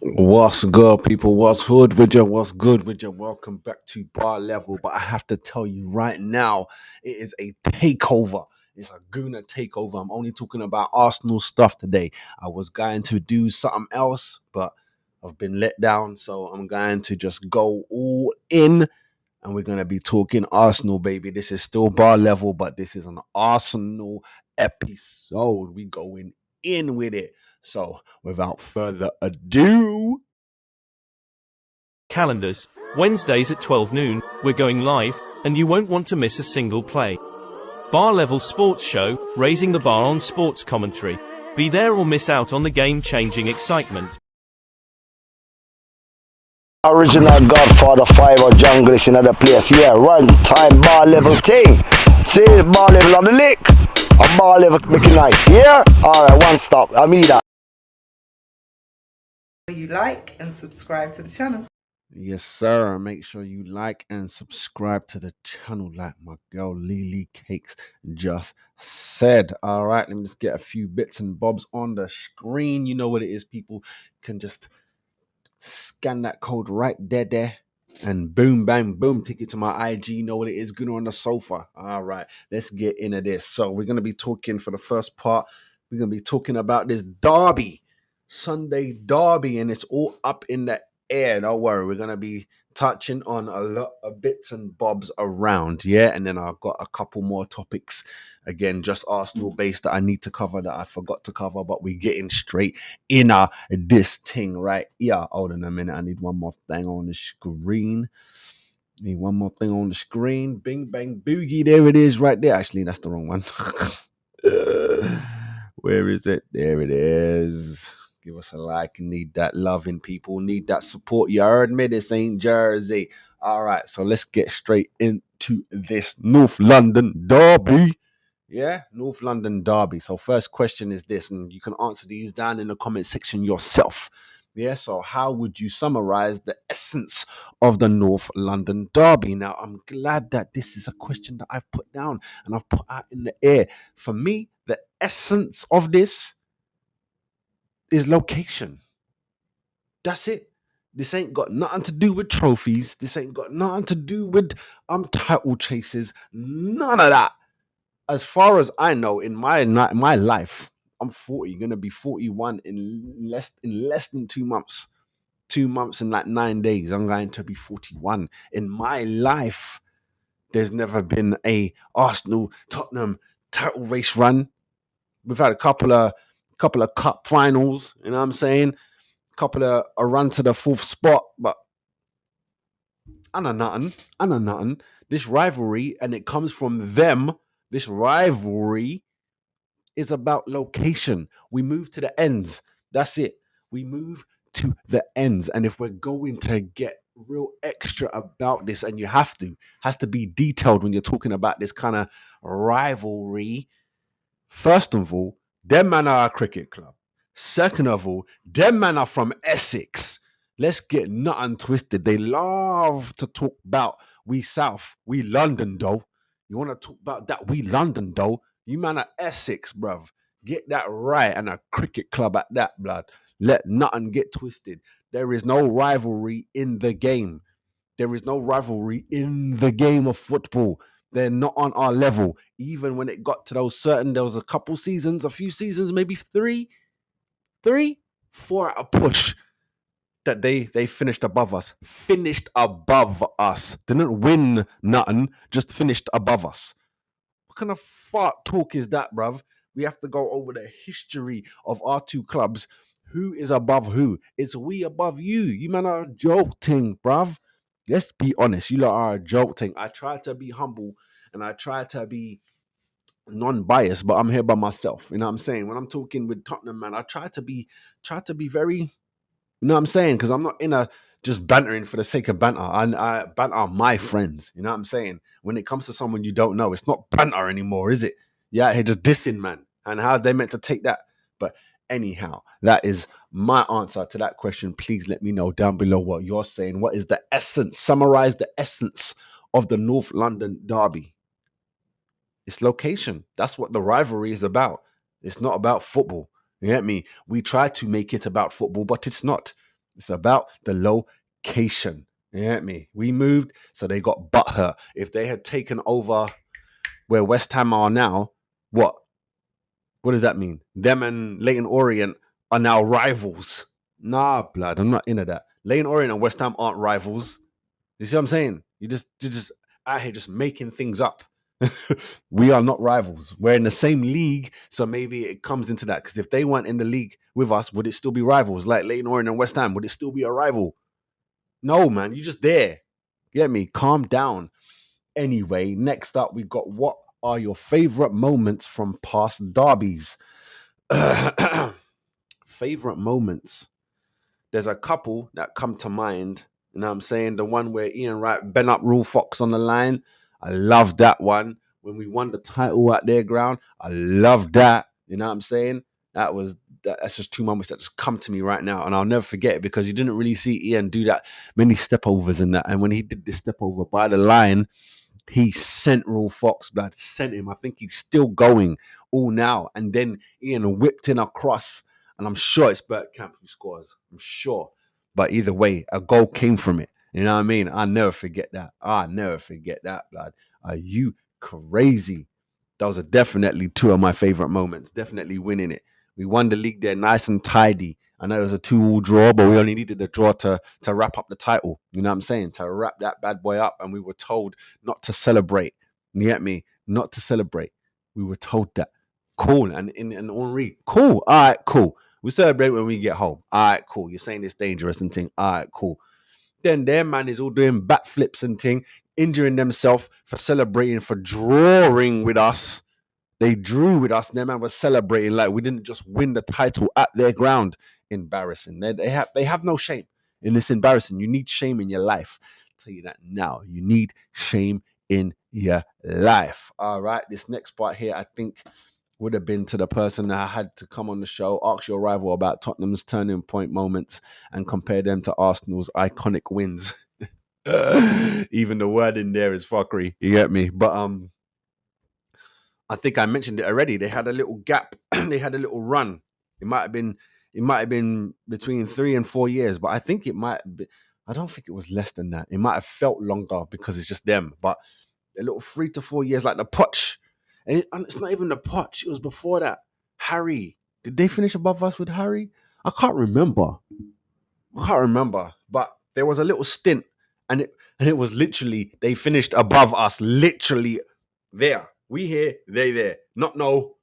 What's good, people? What's hood with you? What's good with you? Welcome back to Bar Level. But I have to tell you right now, it is a takeover. It's a Gooner takeover. I'm only talking about Arsenal stuff today. I was going to do something else, but I've been let down. So I'm going to just go all in and we're going to be talking Arsenal, baby. This is still Bar Level, but this is an Arsenal episode. We going in with it. So, without further ado, Calendars. Wednesdays at 12 noon, we're going live, and you won't want to miss a single play. Bar Level Sports Show, raising the bar on sports commentary. Be there or miss out on the game-changing excitement. Original Godfather 5 or junglist in other place. Yeah, run time bar level thing. See bar level on the lick. A bar level make it nice. Yeah? Alright, one stop. I mean that. You like and subscribe to the channel. yes, sir. Make sure you like and subscribe to the channel, like my girl Lily Cakes just said. All right, let me just get a few bits and bobs on the screen. You know what it is, people can just scan that code right there. And boom, bang, boom, take it to my IG. You know what it is, Gooner on the sofa. All right, let's get into this. So we're going to be talking for the first part. We're going to be talking about this derby, Sunday derby, and it's all up in the air. Don't worry, we're going to be touching on a lot of bits and bobs around, yeah? And then I've got a couple more topics, again, just Arsenal based that I need to cover that I forgot to cover, but we're getting straight in this thing right here. Hold on a minute. I need one more thing on the screen. Need one more thing on the screen. Bing, bang, boogie. There it is right there. Actually, that's the wrong one. Where is it? There it is. Give us a like. Need that loving, people. Need that support. You heard me. This ain't Jersey. All right. So let's get straight into this North London derby. Yeah, North London derby. So first question is this, and you can answer these down in the comment section yourself. Yeah, so how would you summarize the essence of the North London derby? Now, I'm glad that this is a question that I've put down and I've put out in the air. For me, the essence of this is location. That's it. This ain't got nothing to do with trophies. This ain't got nothing to do with title chases. None of that. As far as I know, in my life, I'm 40, gonna be 41 in less than 2 months. 2 months and like 9 days. I'm going to be 41. In my life, there's never been a Arsenal Tottenham title race run. We've had a couple of cup finals, you know what I'm saying? Couple of a run to the fourth spot, but I know nothing. I know nothing. This rivalry, and it comes from them. This rivalry is about location. We move to the ends. That's it. We move to the ends. And if we're going to get real extra about this, and you have to, has to be detailed when you're talking about this kind of rivalry. First of all, them man are a cricket club. Second of all, them man are from Essex. Let's get nothing twisted. They love to talk about we South, we London though. You want to talk about that we London though? You man are Essex, bruv. Get that right, and a cricket club at that, blood. Let nothing get twisted. There is no rivalry in the game. There is no rivalry in the game of football. They're not on our level. Even when it got to those certain, there was a few seasons, maybe three, four at a push that they finished above us. Finished above us. Didn't win nothing, just finished above us. What kind of fart talk is that, bruv? We have to go over the history of our two clubs. Who is above who? It's we above you. You man are joking, bruv. Let's be honest. You lot are joking. I try to be humble and I try to be non-biased, but I'm here by myself. You know what I'm saying? When I'm talking with Tottenham, man, I try to be very, you know what I'm saying? Because I'm not in a just bantering for the sake of banter. I banter my friends. You know what I'm saying? When it comes to someone you don't know, it's not banter anymore, is it? Yeah, here just dissing, man. And how they meant to take that. But anyhow, that is my answer to that question. Please let me know down below what you're saying. What is the essence? Summarize the essence of the North London derby. It's location. That's what the rivalry is about. It's not about football. You get me? We try to make it about football, but it's not. It's about the location. You get me? We moved, so they got butthurt. If they had taken over where West Ham are now, what? What does that mean? Them and Leighton Orient are now rivals. Nah, blood, I'm not into that. Leighton Orient and West Ham aren't rivals. You see what I'm saying? You're just out here just making things up. We are not rivals. We're in the same league, so maybe it comes into that. Because if they weren't in the league with us, would it still be rivals? Like Leighton Orient and West Ham, would it still be a rival? No, man, you're just there. Get me? Calm down. Anyway, next up, we got what are your favorite moments from past derbies? Favorite moments. There's a couple that come to mind. You know what I'm saying? The one where Ian Wright bent up Rule Fox on the line. I love that one. When we won the title at their ground, I love that. You know what I'm saying? That's just two moments that just come to me right now, and I'll never forget it because you didn't really see Ian do that many stepovers in that. And when he did this step over by the line, he sent Raw Fox, blood, sent him. I think he's still going all now. And then Ian whipped in a cross. And I'm sure it's Bergkamp who scores. I'm sure. But either way, a goal came from it. You know what I mean? I'll never forget that. I'll never forget that, blood. Are you crazy? Those are definitely two of my favorite moments. Definitely winning it. We won the league there nice and tidy. I know it was a 2-2 draw, but we only needed a draw to wrap up the title. You know what I'm saying? To wrap that bad boy up. And we were told not to celebrate. You get me? Not to celebrate. We were told that. Cool. And Henri, cool. All right, cool. We celebrate when we get home. All right, cool. You're saying it's dangerous and thing. All right, cool. Then their man is all doing backflips and thing, injuring themselves for celebrating, for drawing with us. They drew with us, and their man was celebrating like we didn't just win the title at their ground. Embarrassing. They have no shame in this. Embarrassing. You need shame in your life. I'll tell you that now. You need shame in your life. All right. This next part here, I think, would have been to the person that had to come on the show, ask your rival about Tottenham's turning point moments and compare them to Arsenal's iconic wins. Even the word in there is fuckery. You get me? But I think I mentioned it already. They had a little gap. They had a little run. It might have been between 3 and 4 years, but I think it might be, I don't think it was less than that. It might have felt longer because it's just them. But a little 3 to 4 years, like the Poch. And it's not even the Poch. It was before that. Harry. Did they finish above us with Harry? I can't remember. But there was a little stint, and it was literally they finished above us, literally there. We here, they there. Not no,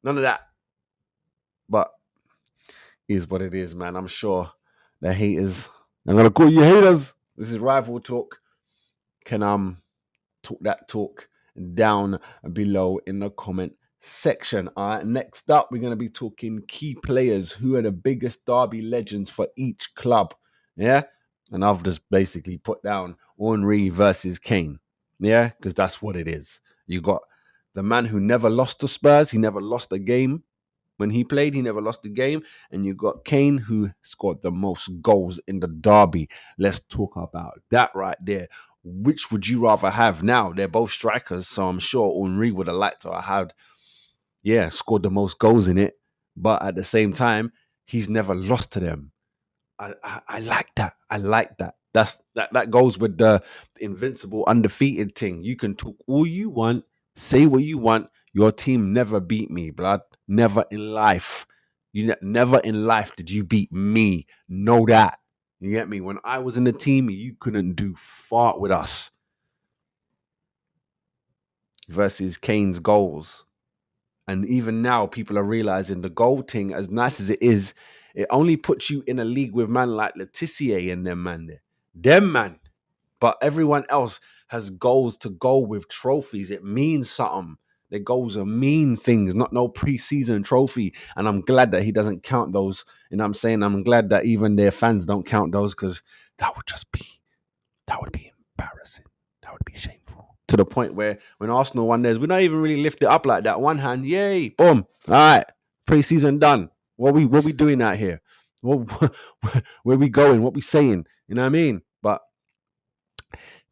none of that. But is what it is, man. I'm sure the haters. I'm gonna call you haters. This is rival talk. Can talk that talk down below in the comment section. All right. Next up, we're gonna be talking key players. Who are the biggest derby legends for each club? Yeah. And I've just basically put down Henri versus Kane. Yeah, because that's what it is. You got the man who never lost to Spurs. He never lost a game. When he played, he never lost a game. And you got Kane, who scored the most goals in the derby. Let's talk about that right there. Which would you rather have? Now, they're both strikers, so I'm sure Henri would have liked to have had, scored the most goals in it. But at the same time, he's never lost to them. I like that. I like that. That goes with the invincible, undefeated thing. You can talk all you want, say what you want. Your team never beat me, blood. Never in life. Never in life did you beat me. Know that. You get me? When I was in the team, you couldn't do fart with us. Versus Kane's goals. And even now, people are realizing the goal thing, as nice as it is, it only puts you in a league with man like Letitia and them man there. Them man. But everyone else has goals to go with trophies. It means something. Their goals are mean things, not no preseason trophy. And I'm glad that he doesn't count those. You know what I'm saying? I'm glad that even their fans don't count those, because that would be embarrassing. That would be shameful. To the point where when Arsenal won theirs, we don't even really lift it up like that. One hand, yay, boom. All right, preseason done. What we doing out here? Where we going? What we saying? You know what I mean? But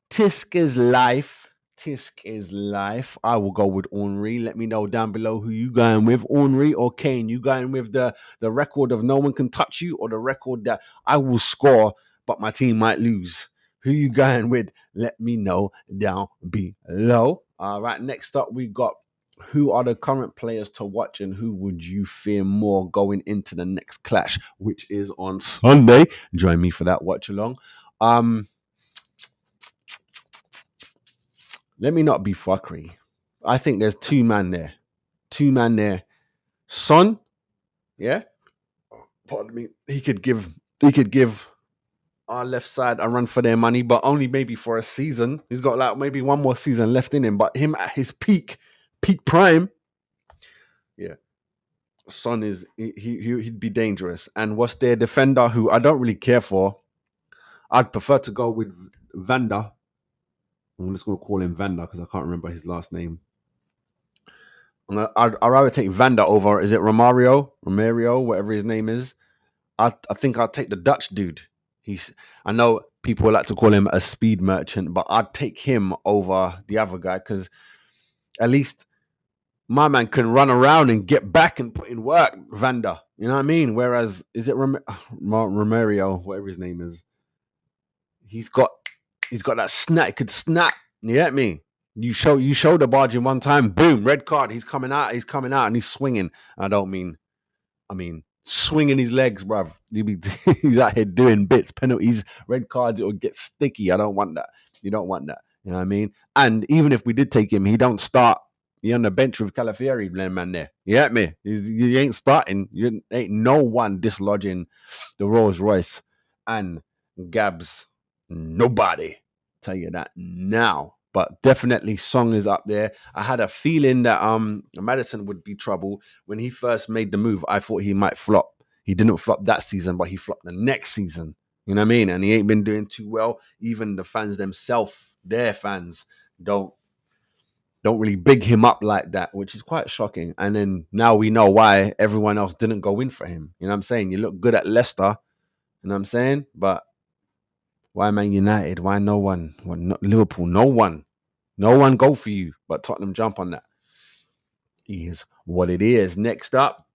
Tisk is life. Tisk is life. I will go with Henri. Let me know down below who you going with, Henri or Kane. You going with the record of no one can touch you, or the record that I will score but my team might lose? Who you going with? Let me know down below. All right, next up we got who are the current players to watch and who would you fear more going into the next clash, which is on Sunday. Join me for that watch along. Let me not be fuckery. I think there's two man there. Son, yeah. Pardon me. He could give our left side a run for their money, but only maybe for a season. He's got like maybe one more season left in him. But him at his peak prime, yeah. Son is he'd be dangerous. And what's their defender who I don't really care for? I'd prefer to go with Vanda. I'm just going to call him Vanda because I can't remember his last name. I'd rather take Vanda over. Is it Romario, whatever his name is? I think I'll take the Dutch dude. I know people like to call him a speed merchant, but I'd take him over the other guy because at least my man can run around and get back and put in work. Vanda, you know what I mean? Whereas, is it Romario, whatever his name is? He's got that snap. It could snap. You get me? You show the barging one time, boom, red card. He's coming out, and he's swinging. I mean, swinging his legs, bruv. He's out here doing bits, penalties, red cards. It'll get sticky. I don't want that. You don't want that. You know what I mean? And even if we did take him, he don't start. He on the bench with Calafieri, man. There, you get me? You ain't starting. You ain't no one dislodging the Rolls Royce and Gabs. Nobody. Tell you that now. But definitely Song is up there. I had a feeling that Maddison would be trouble. When he first made the move, I thought he might flop. He didn't flop that season, but he flopped the next season. You know what I mean? And he ain't been doing too well. Even the fans themselves, their fans, don't really big him up like that, which is quite shocking. And then now we know why everyone else didn't go in for him. You know what I'm saying? You look good at Leicester. You know what I'm saying? But why Man United? Why no one? Liverpool? No one. No one go for you, but Tottenham jump on that. Is what it is. Next up,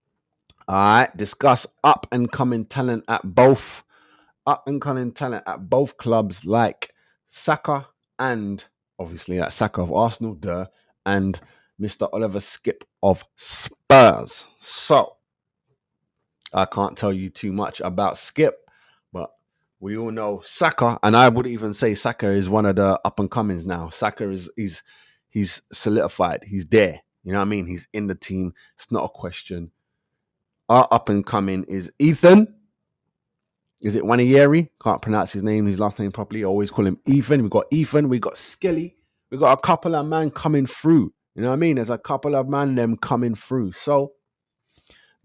all right, discuss up and coming talent at both clubs, like Saka and obviously that Saka of Arsenal, and Mr. Oliver Skip of Spurs. So I can't tell you too much about Skip, but we all know Saka, and I would even say Saka is one of the up and comings now. Saka he's solidified. He's there. You know what I mean? He's in the team. It's not a question. Our up and coming is Ethan. Is it Waniyeri? Can't pronounce his last name properly. I always call him Ethan. We got Ethan. We got Skelly. We got a couple of man coming through. You know what I mean? There's a couple of man them coming through. So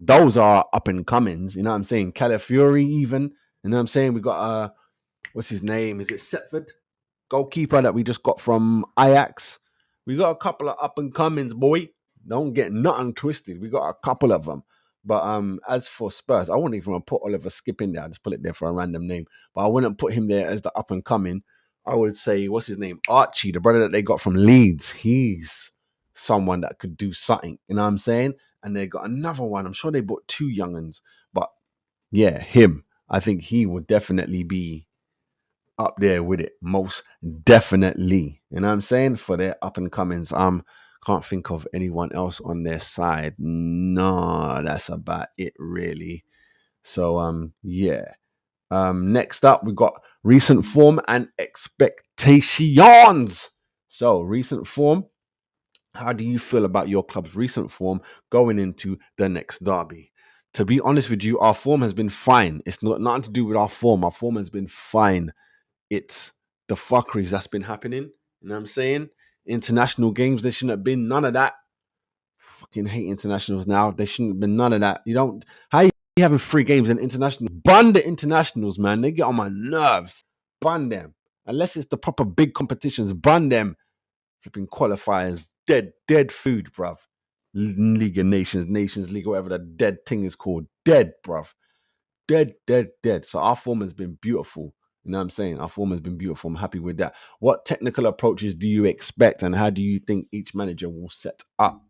those are up and comings. You know what I'm saying? Calafiori even. You know what I'm saying? We got what's his name? Is it Setford? Goalkeeper that we just got from Ajax. We got a couple of up and comings, boy. Don't get nothing twisted. We got a couple of them. But as for Spurs, I wouldn't even put Oliver Skip in there. I just put it there for a random name. But I wouldn't put him there as the up and coming. I would say, what's his name? Archie, the brother that they got from Leeds. He's someone that could do something. You know what I'm saying? And they got another one. I'm sure they bought two young'uns. But yeah, him. I think he would definitely be up there with it, most definitely. You know what I'm saying? For their up and comings. Can't think of anyone else on their side. No, that's about it really. So yeah. Next up we got recent form and expectations. So recent form. How do you feel about your club's recent form going into the next derby? To be honest with you, our form has been fine. It's not nothing to do with our form. Our form has been fine. It's the fuckeries that's been happening. You know what I'm saying? International games, there shouldn't have been none of that. Fucking hate internationals now. There shouldn't have been none of that. How you having 3 games in international? Bun the internationals, man. They get on my nerves. Bun them. Unless it's the proper big competitions, bun them. Flipping qualifiers. Dead food, bruv. League of Nations League, whatever the dead thing is called. Dead, bruv. Dead. So our form has been beautiful. You know what I'm saying? Our form has been beautiful. I'm happy with that. What technical approaches do you expect, and how do you think each manager will set up?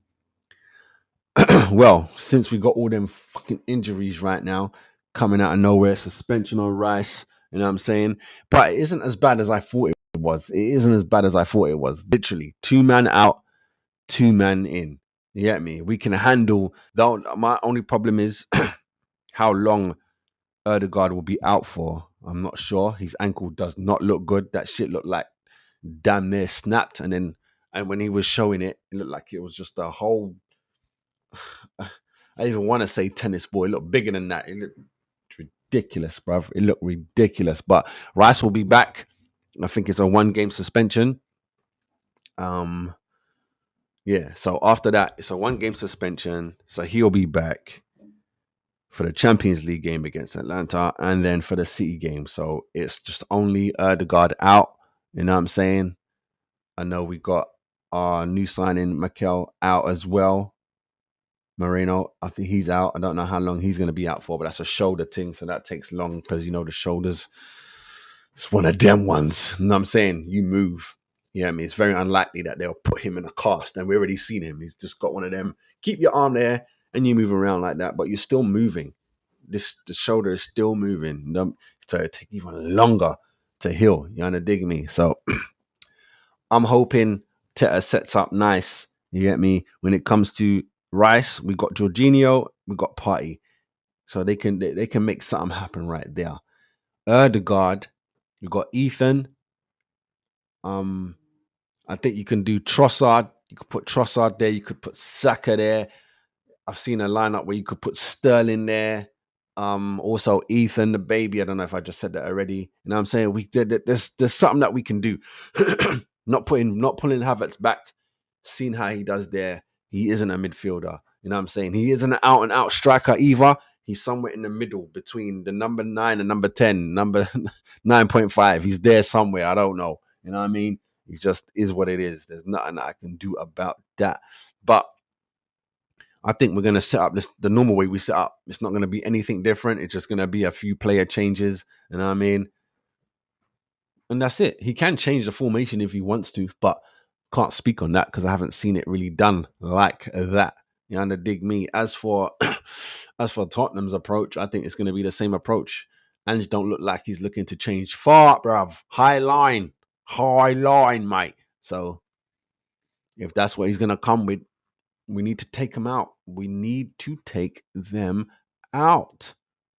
Well, since we got all them fucking injuries right now coming out of nowhere, suspension on Rice, you know what I'm saying? But it isn't as bad as I thought it was. It isn't as bad as I thought it was. Literally, 2 man out, 2 man in. You get me? We can handle. My only problem is how long Erdegaard will be out for. I'm not sure. His ankle does not look good. That shit looked like damn near snapped. And when he was showing it, it looked like it was just a whole. I even want to say tennis ball. It looked bigger than that. It looked ridiculous, bruv. It looked ridiculous. But Rice will be back. I think it's a 1-game suspension. Yeah. So after that, it's a 1-game suspension. So he'll be back for the Champions League game against Atlanta, and then for the City game. So it's just only Erdegaard out. You know what I'm saying? I know we got our new signing, Mikel, out as well. Moreno, I think he's out. I don't know how long he's going to be out for, but that's a shoulder thing. So that takes long because, the shoulders, it's one of them ones. You know what I'm saying? You move. Yeah, I mean, it's very unlikely that they'll put him in a cast. And we already seen him. He's just got one of them. Keep your arm there and you move around like that, but you're still moving. The shoulder is still moving. So it take even longer to heal. You dig me? So I'm hoping Teir sets up nice. You get me? When it comes to Rice, we got Jorginho, we got Party. So they can make something happen right there. Erdegaard, you got Ethan. I think you can do Trossard. You could put Trossard there. You could put Saka there. I've seen a lineup where you could put Sterling there. Also Ethan, the baby. I don't know if I just said that already. You know what I'm saying? There's something that we can do. not pulling Havertz back. Seeing how he does there. He isn't a midfielder. You know what I'm saying? He isn't an out and out striker either. He's somewhere in the middle between the number 9 and number 10, number 9.5. He's there somewhere. I don't know. You know what I mean? He just is what it is. There's nothing that I can do about that. But I think we're going to set up this the normal way we set up. It's not going to be anything different. It's just going to be a few player changes. You know what I mean? And that's it. He can change the formation if he wants to, but can't speak on that because I haven't seen it really done like that. You dig me? As for Tottenham's approach, I think it's going to be the same approach. Ange don't look like he's looking to change far, bruv. High line, mate. So if that's what he's going to come with, we need to take them out. We need to take them out.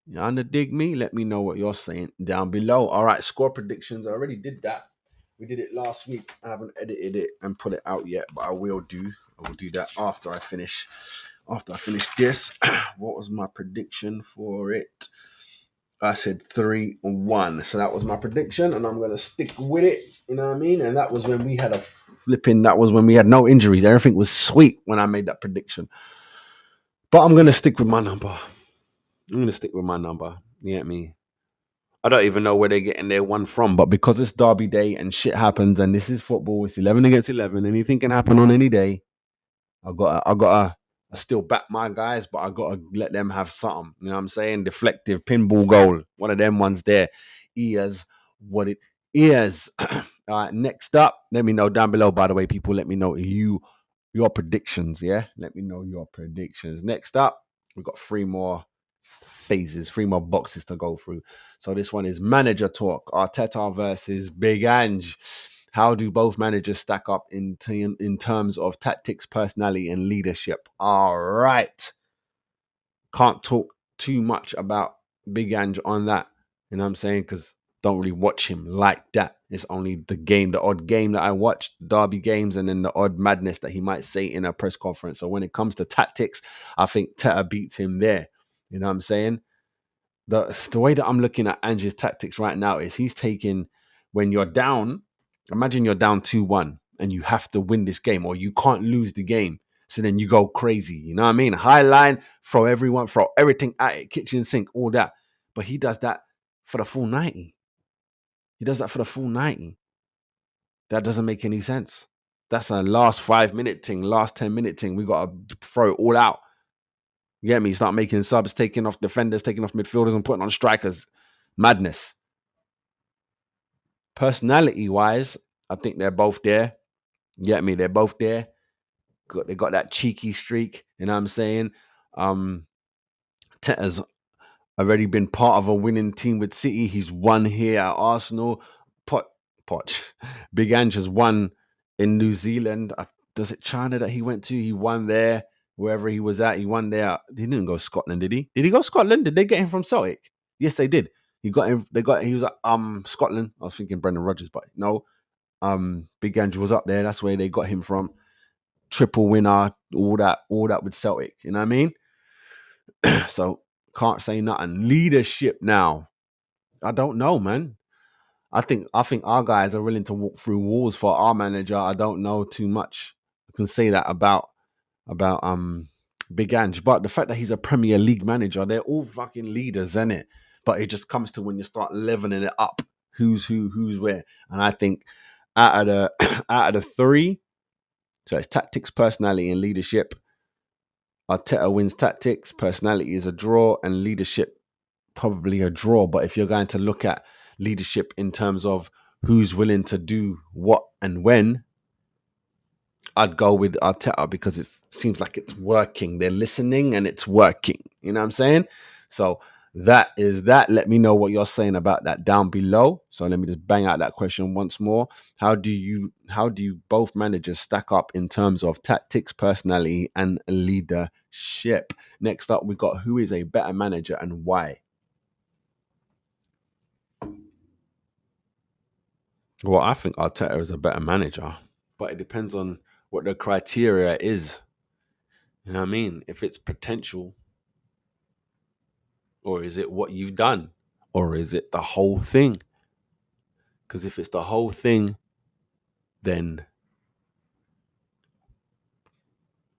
You dig me? Let me know what you're saying down below. All right, score predictions. I already did that. We did it last week. I haven't edited it and put it out yet, but I will do. I will do that after I finish. After I finish this, what was my prediction for it? I said 3-1. So that was my prediction, and I'm gonna stick with it. You know what I mean? And that was when we had that was when we had no injuries. Everything was sweet when I made that prediction. But I'm gonna stick with my number. You get me? I don't even know where they're getting their one from, but because it's Derby Day and shit happens, and this is football, it's 11 against 11. Anything can happen on any day. I still back my guys, but I gotta let them have something. You know what I'm saying? Deflective pinball goal, one of them ones there. Is what it is. All right, next up, let me know down below. By the way, people, let me know your predictions. Yeah, let me know your predictions. Next up, we've got 3 more phases, 3 more boxes to go through. So this one is manager talk. Arteta versus Big Ange. How do both managers stack up in terms of tactics, personality, and leadership? All right. Can't talk too much about Big Ange on that. You know what I'm saying? Because don't really watch him like that. It's only the odd game that I watch, Derby games, and then the odd madness that he might say in a press conference. So when it comes to tactics, I think Teir beats him there. You know what I'm saying? The way that I'm looking at Ange's tactics right now is he's taking, when you're down, imagine you're down 2-1 and you have to win this game or you can't lose the game. So then you go crazy. You know what I mean? High line, throw everything at it, kitchen sink, all that. But he does that for the full 90. He does that for the full 90. That doesn't make any sense. That's a last 5-minute thing, last 10-minute thing. We got to throw it all out. You get me? Start making subs, taking off defenders, taking off midfielders and putting on strikers. Madness. Personality-wise, I think they're both there. You get me? They're both there. They got that cheeky streak. You know what I'm saying? Teir's already been part of a winning team with City. He's won here at Arsenal. Poch. Big Ange has won in New Zealand. Does it China that he went to? He won there. Wherever he was at, he won there. He didn't go to Scotland, did he? Did he go to Scotland? Did they get him from Celtic? Yes, they did. He got him. He was at Scotland. I was thinking Brendan Rodgers, but no. Big Ange was up there. That's where they got him from. Triple winner, all that with Celtic. You know what I mean? So can't say nothing. Leadership now. I don't know, man. I think our guys are willing to walk through walls for our manager. I don't know too much. I can say that about Big Ange, but the fact that he's a Premier League manager, they're all fucking leaders, isn't it? But it just comes to when you start leveling it up, who's who, who's where. And I think out of the three, so it's tactics, personality, and leadership. Arteta wins tactics, personality is a draw, and leadership probably a draw. But if you're going to look at leadership in terms of who's willing to do what and when, I'd go with Arteta because it seems like it's working. They're listening and it's working. You know what I'm saying? So that is that. Let me know what you're saying about that down below. So let me just bang out that question once more. How do you both managers stack up in terms of tactics, personality, and leadership? Next up, we got who is a better manager and why? Well, I think Arteta is a better manager, but it depends on what the criteria is. You know what I mean? If it's potential, or is it what you've done, or is it the whole thing? Because if it's the whole thing, then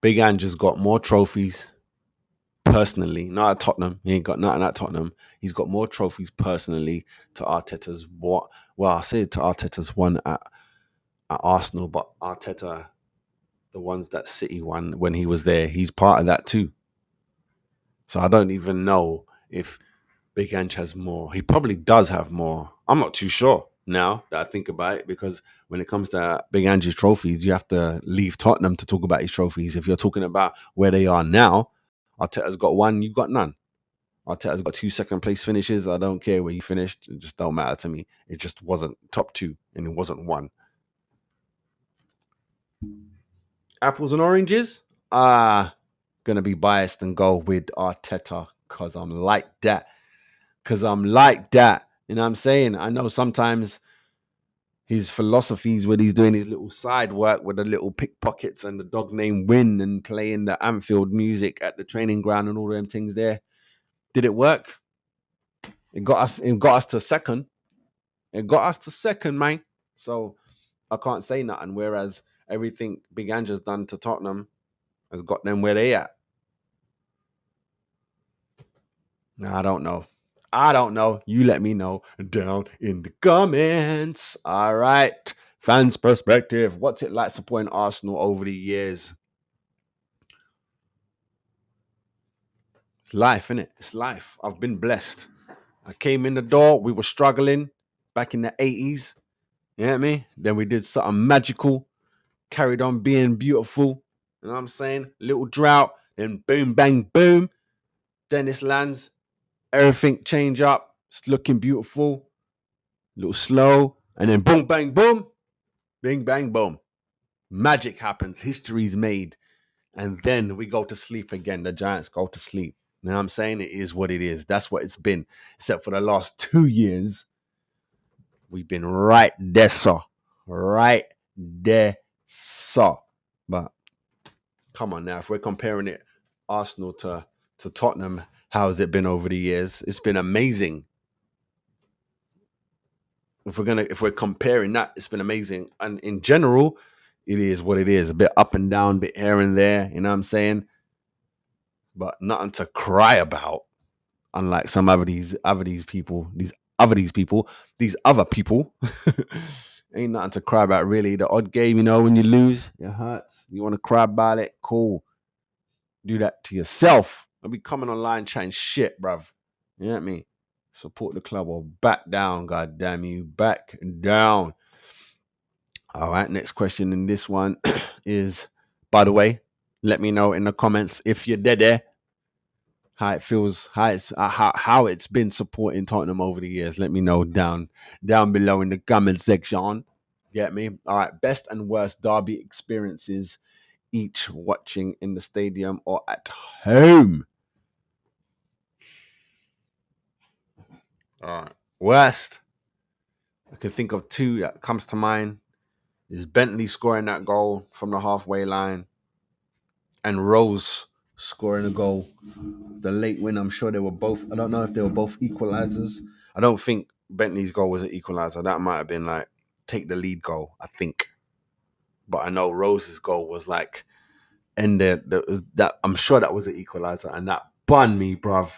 Big Ange has got more trophies personally. Not at Tottenham. He ain't got nothing at Tottenham. He's got more trophies personally to Arteta's what? Well, I say to Arteta's one at Arsenal, but Arteta, the ones that City won when he was there, he's part of that too. So I don't even know if Big Ange has more. He probably does have more. I'm not too sure now that I think about it, because when it comes to Big Ange's trophies, you have to leave Tottenham to talk about his trophies. If you're talking about where they are now, Arteta's got one, you've got none. Arteta's got 2 second place finishes. I don't care where you finished. It just don't matter to me. It just wasn't top 2 and it wasn't 1. Apples and oranges? Gonna be biased and go with Arteta because I'm like that. You know what I'm saying? I know sometimes his philosophies when he's doing his little side work with the little pickpockets and the dog named Win and playing the Anfield music at the training ground and all them things there. Did it work? It got us to second. It got us to second, man. So I can't say nothing. Whereas everything Big Ange has done to Tottenham has got them where they at. I don't know. You let me know down in the comments. All right. Fans' perspective. What's it like supporting Arsenal over the years? It's life, innit? It's life. I've been blessed. I came in the door. We were struggling back in the 80s. You know what I mean? Then we did something magical. Carried on being beautiful. You know what I'm saying? Little drought. Then boom, bang, boom. Dennis lands. Everything change up. It's looking beautiful. A little slow. And then boom, bang, boom. Bing, bang, boom. Magic happens. History's made. And then we go to sleep again. The Giants go to sleep. You know what I'm saying? It is what it is. That's what it's been. Except for the last 2 years, we've been right there, sir. Right there, sir. But come on now. If we're comparing it, Arsenal to Tottenham, how has it been over the years? It's been amazing. If we're comparing that, it's been amazing. And in general, it is what it is. A bit up and down, a bit here and there. You know what I'm saying? But nothing to cry about. Unlike some other people, ain't nothing to cry about really. The odd game, when you lose, it hurts. You want to cry about it? Cool. Do that to yourself. Don't be coming online chatting shit, bruv. You know what I mean? Support the club or back down, god damn you. Back down. All right, next question in this one is, by the way, let me know in the comments if you're there how it feels, how it's been supporting Tottenham over the years. Let me know down below in the comment section. Get me? All right, best and worst derby experiences each watching in the stadium or at home. All right, worst. I can think of two that comes to mind. Is Bentley scoring that goal from the halfway line and Rose scoring a goal. The late win, I'm sure they were both, I don't know if they were both equalizers. I don't think Bentley's goal was an equalizer. That might have been like take the lead goal, I think. But I know Rose's goal was like, and that I'm sure that was an equalizer, and that bun me, bruv.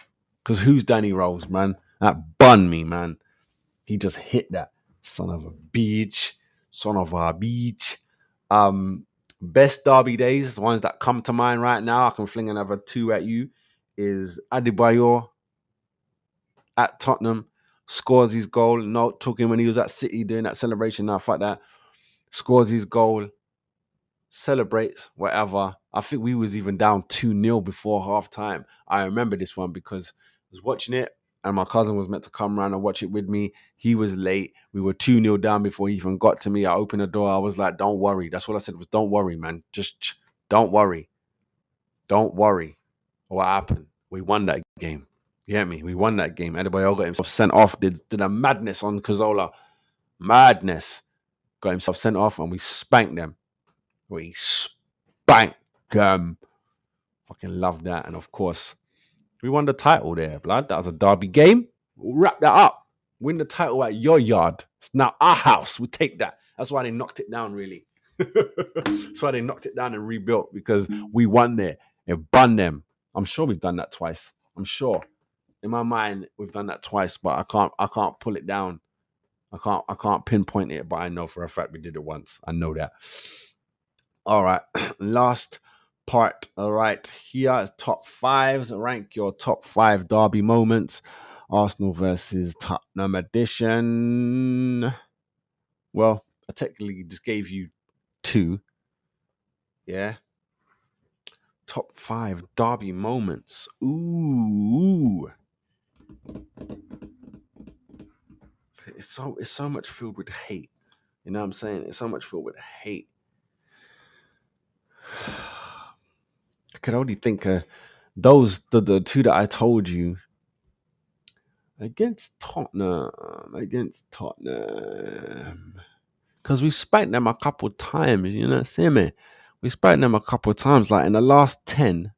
Because who's Danny Rose, man? That bun me, man. He just hit that son of a bitch. Best derby days, the ones that come to mind right now, I can fling another two at you, is Adebayor at Tottenham, scores his goal. No, talking when he was at City doing that celebration. Now, fuck that. Scores his goal, celebrates, whatever. I think we was even down 2-0 before half time. I remember this one because I was watching it and my cousin was meant to come around and watch it with me. He was late. We were 2-0 down before he even got to me. I opened the door. I was like, don't worry. That's what I said was, don't worry, man. Just don't worry. Don't worry. What happened? We won that game. You hear me? We won that game. Adebayor got himself sent off, did a madness on Cazorla. Madness. Got himself sent off and we spanked them. We spanked them. Fucking love that. And of course, we won the title there, blood. That was a derby game. We'll wrap that up. Win the title at your yard. It's now our house. We take that. That's why they knocked it down, really. That's why they knocked it down and rebuilt, because we won there and bun them. I'm sure we've done that twice. I'm sure. In my mind, we've done that twice, but I can't pull it down. I can't pinpoint it, but I know for a fact we did it once. I know that. All right. Last part. All right. Here is top fives. Rank your top 5 derby moments. Arsenal versus Tottenham edition. Well, I technically just gave you 2. Yeah. Top 5 derby moments. Ooh. It's so much filled with hate. You know what I'm saying? It's so much filled with hate. I could only think of those, the 2 that I told you. Against Tottenham. Because we spanked them a couple times, you know what I'm saying, man? We spanked them a couple times, like in the last 10.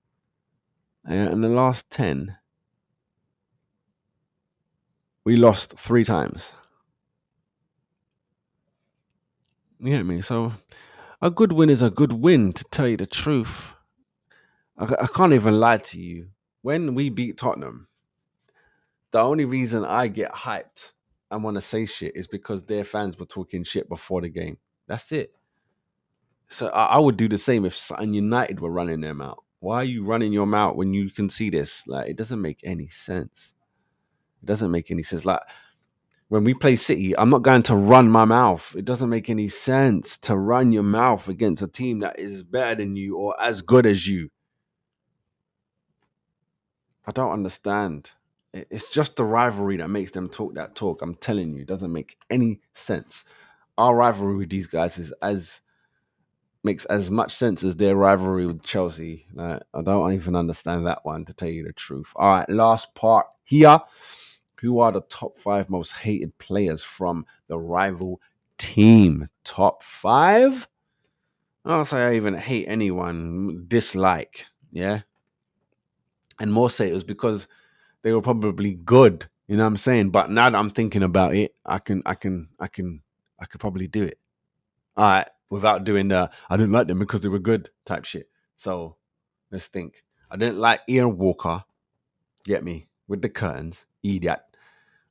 We lost 3 times. You get me? So a good win is a good win, to tell you the truth. I can't even lie to you. When we beat Tottenham, the only reason I get hyped and want to say shit is because their fans were talking shit before the game. That's it. So I would do the same if Sutton United were running their mouth. Why are you running your mouth when you can see this? Like, it doesn't make any sense. It doesn't make any sense. Like, when we play City, I'm not going to run my mouth. It doesn't make any sense to run your mouth against a team that is better than you or as good as you. I don't understand. It's just the rivalry that makes them talk that talk. I'm telling you, it doesn't make any sense. Our rivalry with these guys makes as much sense as their rivalry with Chelsea. I don't even understand that one, to tell you the truth. All right, last part here. Who are the top 5 most hated players from the rival team? Top 5? I don't say I even hate anyone. Dislike, yeah. And more say it was because they were probably good. You know what I'm saying? But now that I'm thinking about it, I could probably do it. All right, without doing the I didn't like them because they were good type shit. So let's think. I didn't like Ian Walker. Get me? With the curtains. Idiot.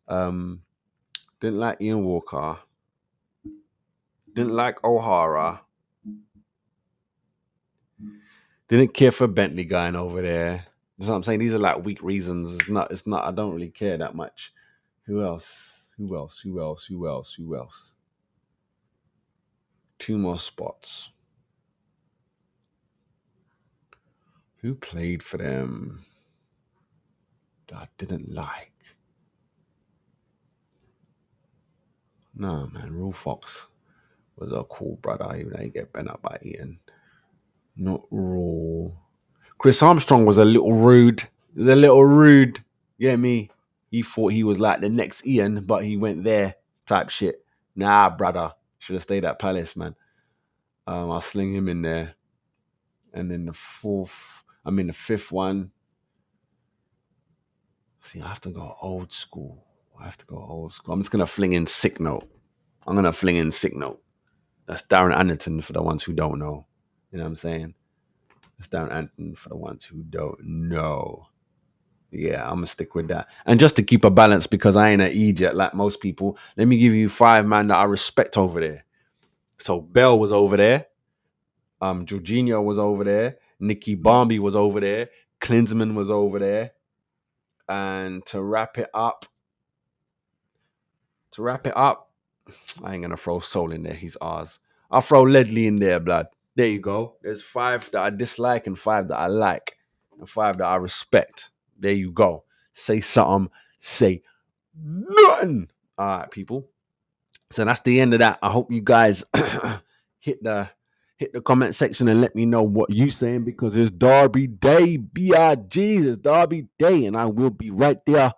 Didn't like Ian Walker. Didn't like O'Hara. Didn't care for Bentley going over there. That's what I'm saying. These are like weak reasons. It's not, I don't really care that much. Who else? Who else? Who else? Who else? Who else? 2 more spots. Who played for them that I didn't like? No, man. Real Fox was a cool brother, even though he get bent up by Ian. Not Raw. Chris Armstrong was a little rude. He was a little rude. Get me? He thought he was like the next Ian, but he went there type shit. Nah, brother. Should have stayed at Palace, man. I'll sling him in there. And then the fifth one. See, I have to go old school. I'm just going to fling in Sick Note. That's Darren Anderton for the ones who don't know. You know what I'm saying? That's Darren Anderton for the ones who don't know. Yeah, I'm going to stick with that. And just to keep a balance, because I ain't an idiot like most people, let me give you 5 man that I respect over there. So Bell was over there. Jorginho was over there. Nicky Barmby was over there. Klinsmann was over there. And to wrap it up, I ain't going to throw Soul in there. He's ours. I'll throw Ledley in there, blood. There you go. There's 5 that I dislike and 5 that I like. And 5 that I respect. There you go. Say something. Say nothing. All right, people. So that's the end of that. I hope you guys hit the comment section and let me know what you saying, because it's Derby Day. B.I.G. It's Derby Day, and I will be right there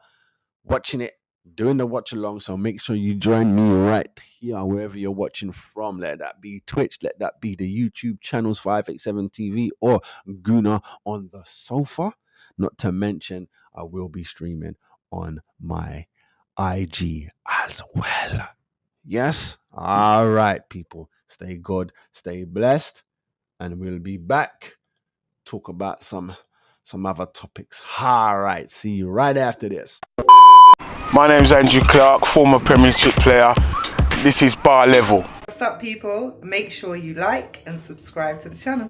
watching it, doing the watch along. So make sure you join me right here, wherever you're watching from. Let that be Twitch, let that be the YouTube channels 587 TV or Gooner on the Sofa. Not to mention, I will be streaming on my IG as well. Yes? All right, people. Stay good, stay blessed, and we'll be back. Talk about some other topics. All right, see you right after this. My name's Andrew Clark, former Premiership player. This is Bar Level. What's up, people? Make sure you like and subscribe to the channel.